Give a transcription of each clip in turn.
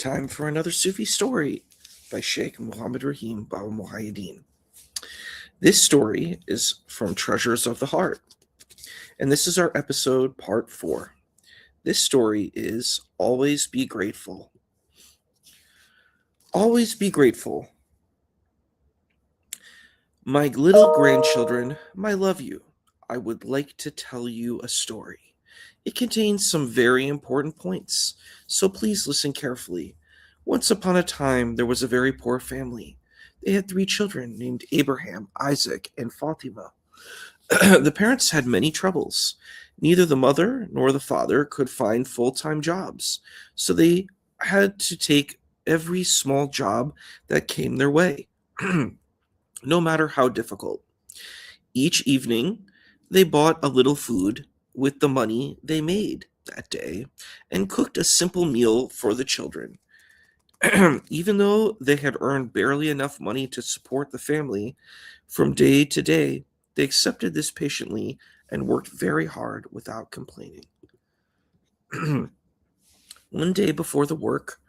Time for another Sufi story by Sheikh Muhammad Rahim Baba Muhyiddin. This story is from Treasures of the Heart, and this is our episode part 4. This story is Always Be Grateful. Always be grateful. My little grandchildren, I love you. I would like to tell you a story. It contains some very important points, so please listen carefully. Once upon a time, there was a very poor family. They had 3 children named Abraham, Isaac, and Fatima. The parents had many troubles. Neither the mother nor the father could find full-time jobs, so they had to take every small job that came their way, no matter how difficult. Each evening, they bought a little food with the money they made that day and cooked a simple meal for the children. Even though they had earned barely enough money to support the family from day to day, they accepted this patiently and worked very hard without complaining. One day before the work,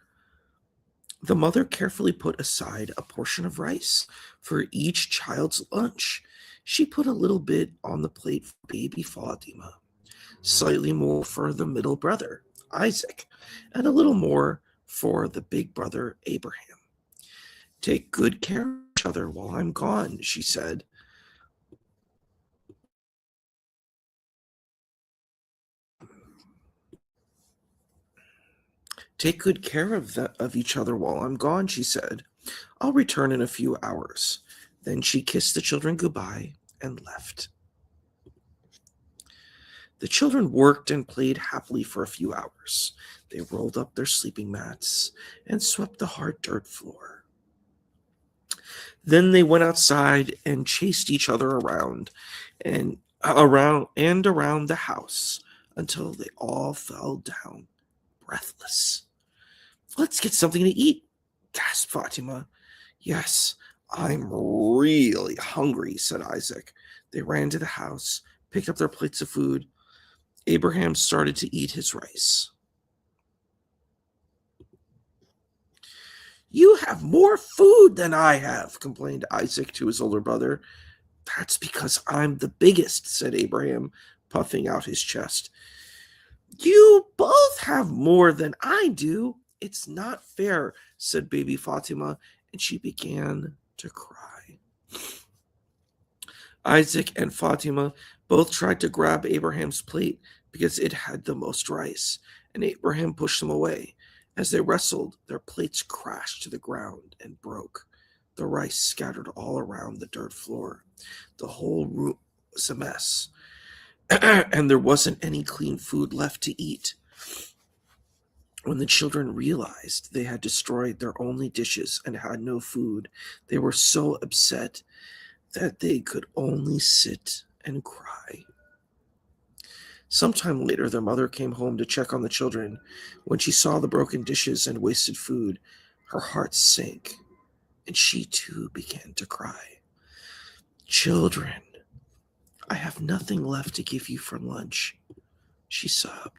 the mother carefully put aside a portion of rice for each child's lunch. She put a little bit on the plate for baby Fatima, slightly more for the middle brother, Isaac, and a little more for the big brother, Abraham. Take good care of each other while I'm gone, she said. Take good care of each other while I'm gone, she said. I'll return in a few hours. Then she kissed the children goodbye and left. The children worked and played happily for a few hours. They rolled up their sleeping mats and swept the hard dirt floor. Then they went outside and chased each other around around the house until they all fell down breathless. Let's get something to eat, gasped Fatima. Yes, I'm really hungry, said Isaac. They ran to the house, picked up their plates of food. Abraham started to eat his rice. You have more food than I have, complained Isaac to his older brother. That's because I'm the biggest, said Abraham, puffing out his chest. You both have more than I do. It's not fair, said baby Fatima, and she began to cry. Isaac and Fatima both tried to grab Abraham's plate because it had the most rice, and Abraham pushed them away. As they wrestled, their plates crashed to the ground and broke. The rice scattered all around the dirt floor. The whole room was a mess, and there wasn't any clean food left to eat. When the children realized they had destroyed their only dishes and had no food, they were so upset that they could only sit and cry. Sometime later, their mother came home to check on the children. When she saw the broken dishes and wasted food, her heart sank, and she too began to cry. Children, I have nothing left to give you for lunch, she sobbed.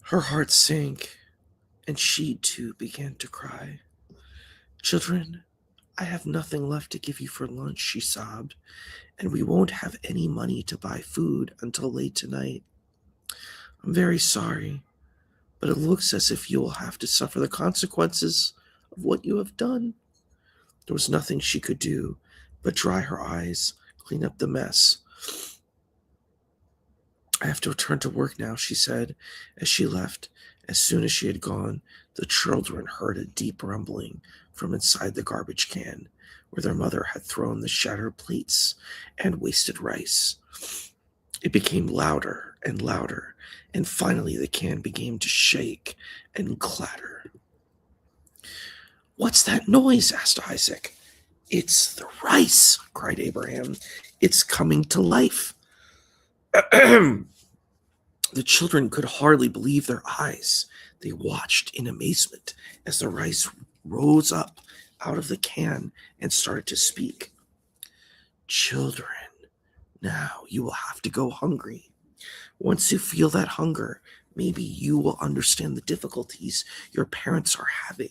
Her heart sank, and she too began to cry. Children, I have nothing left to give you for lunch, she sobbed, and we won't have any money to buy food until late tonight. I'm very sorry, but it looks as if you will have to suffer the consequences of what you have done. There was nothing she could do but dry her eyes, clean up the mess. I have to return to work now, she said as she left. As soon as she had gone, the children heard a deep rumbling from inside the garbage can, where their mother had thrown the shattered plates and wasted rice. It became louder and louder, and finally the can began to shake and clatter. What's that noise? Asked Isaac. It's the rice, cried Abraham. It's coming to life. The children could hardly believe their eyes. They watched in amazement as the rice rose up out of the can and started to speak. Children, now you will have to go hungry. Once you feel that hunger, maybe you will understand the difficulties your parents are having.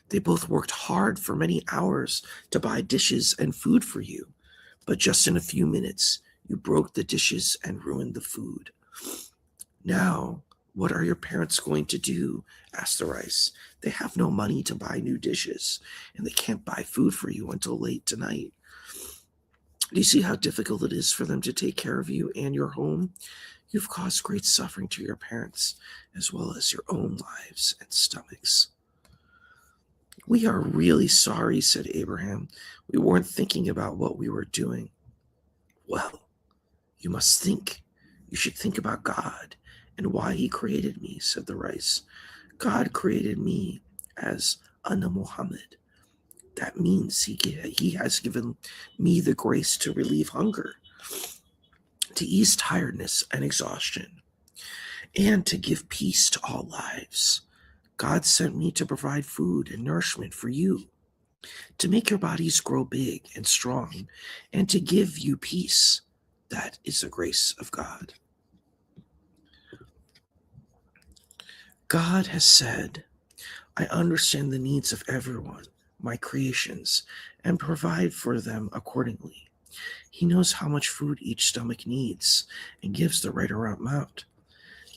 They both worked hard for many hours to buy dishes and food for you, but just in a few minutes, you broke the dishes and ruined the food. Now, what are your parents going to do? Asked the rice. They have no money to buy new dishes, and they can't buy food for you until late tonight. Do you see how difficult it is for them to take care of you and your home? You've caused great suffering to your parents, as well as your own lives and stomachs. We are really sorry, said Abraham. We weren't thinking about what we were doing. Well, you must think. You should think about God and why he created me, said the rice. God created me as Anna Muhammad. That means he has given me the grace to relieve hunger, to ease tiredness and exhaustion, and to give peace to all lives. God sent me to provide food and nourishment for you, to make your bodies grow big and strong, and to give you peace. That is the grace of God. God has said, I understand the needs of everyone, my creations, and provide for them accordingly. He knows how much food each stomach needs and gives the right amount.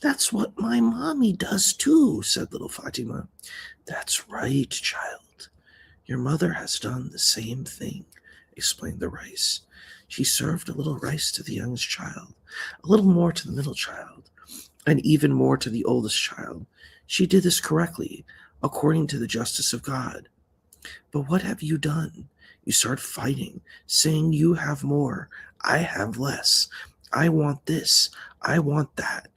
That's what my mommy does too, said little Fatima. That's right, child. Your mother has done the same thing, explained the rice. She served a little rice to the youngest child, a little more to the middle child, and even more to the oldest child. She did this correctly, according to the justice of God. But what have you done? You start fighting, saying you have more, I have less. I want this, I want that.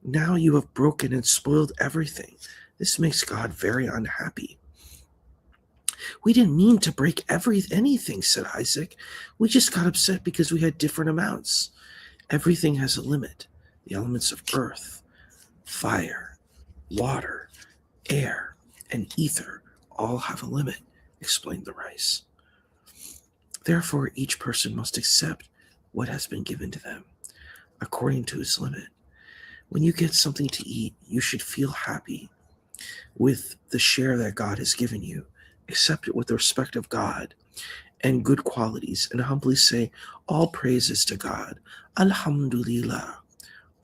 Now you have broken and spoiled everything. This makes God very unhappy. We didn't mean to break anything, said Isaac. We just got upset because we had different amounts. Everything has a limit. The elements of earth, fire, water, air, and ether all have a limit, explained the rice. Therefore, each person must accept what has been given to them, according to its limit. When you get something to eat, you should feel happy with the share that God has given you. Accept it with the respect of God and good qualities, and humbly say, all praises to God. Alhamdulillah.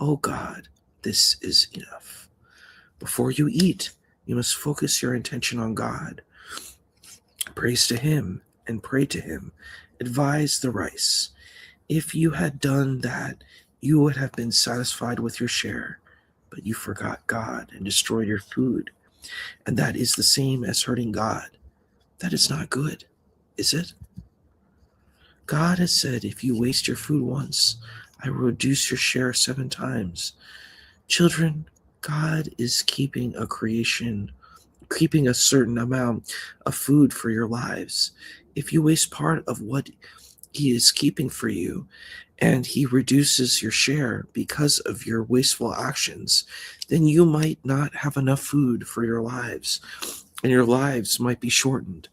Oh God, this is enough. Before you eat, you must focus your intention on God. Praise to him and pray to him. Advise the rice. If you had done that, you would have been satisfied with your share, but you forgot God and destroyed your food. And that is the same as hurting God. That is not good, is it? God has said, if you waste your food once, I will reduce your share 7 times. Children, God is keeping a certain amount of food for your lives. If you waste part of what he is keeping for you, and he reduces your share because of your wasteful actions, then you might not have enough food for your lives, and your lives might be shortened.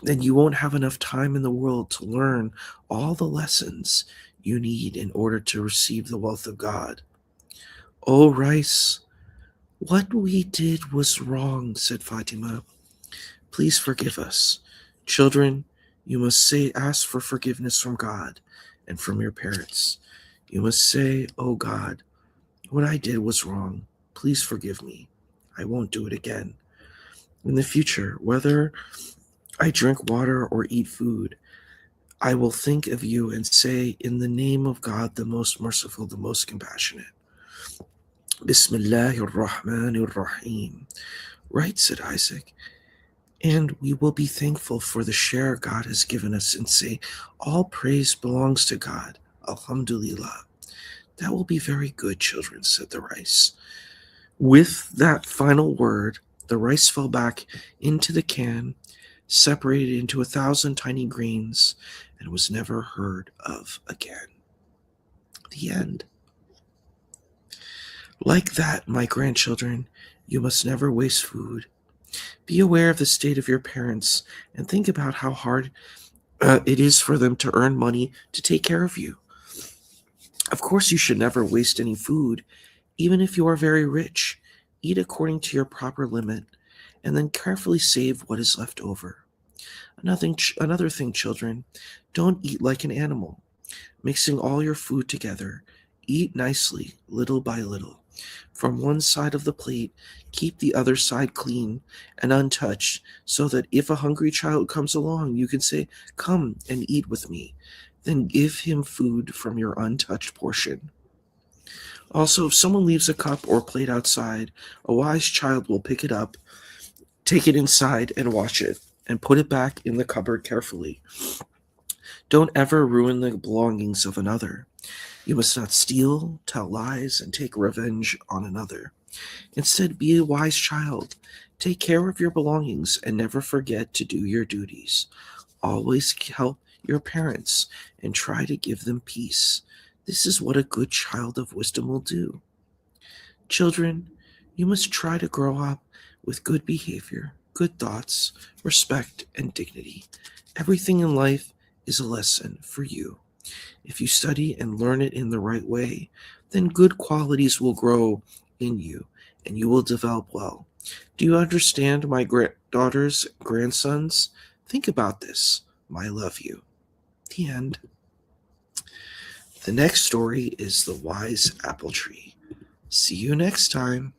Then you won't have enough time in the world to learn all the lessons you need in order to receive the wealth of God. Oh, rice, what we did was wrong, said Fatima. Please forgive us. Children, you must ask for forgiveness from God and from your parents. You must say, oh God, what I did was wrong. Please forgive me. I won't do it again. In the future, whether I drink water or eat food, I will think of you and say, in the name of God, the most merciful, the most compassionate. Bismillahir Rahmanir Rahim. Right, said Isaac. And we will be thankful for the share God has given us and say, all praise belongs to God. Alhamdulillah. That will be very good, children, said the rice. With that final word, the rice fell back into the can, separated into 1,000 tiny grains, and was never heard of again. The end. Like that, my grandchildren, you must never waste food. Be aware of the state of your parents and think about how hard it is for them to earn money to take care of you. Of course, you should never waste any food, even if you are very rich. Eat according to your proper limit, and then carefully save what is left over. Another thing, children, don't eat like an animal, mixing all your food together. Eat nicely, little by little. From one side of the plate, keep the other side clean and untouched, so that if a hungry child comes along, you can say, "Come and eat with me." Then give him food from your untouched portion. Also, if someone leaves a cup or plate outside, a wise child will pick it up, take it inside, and wash it, and put it back in the cupboard carefully. Don't ever ruin the belongings of another. You must not steal, tell lies, and take revenge on another. Instead, be a wise child. Take care of your belongings and never forget to do your duties. Always help your parents and try to give them peace. This is what a good child of wisdom will do. Children, you must try to grow up with good behavior, good thoughts, respect, and dignity. Everything in life is a lesson for you. If you study and learn it in the right way, then good qualities will grow in you and you will develop well. Do you understand, my daughters, grandsons? Think about this. I love you. The end. The next story is The Wise Apple Tree. See you next time.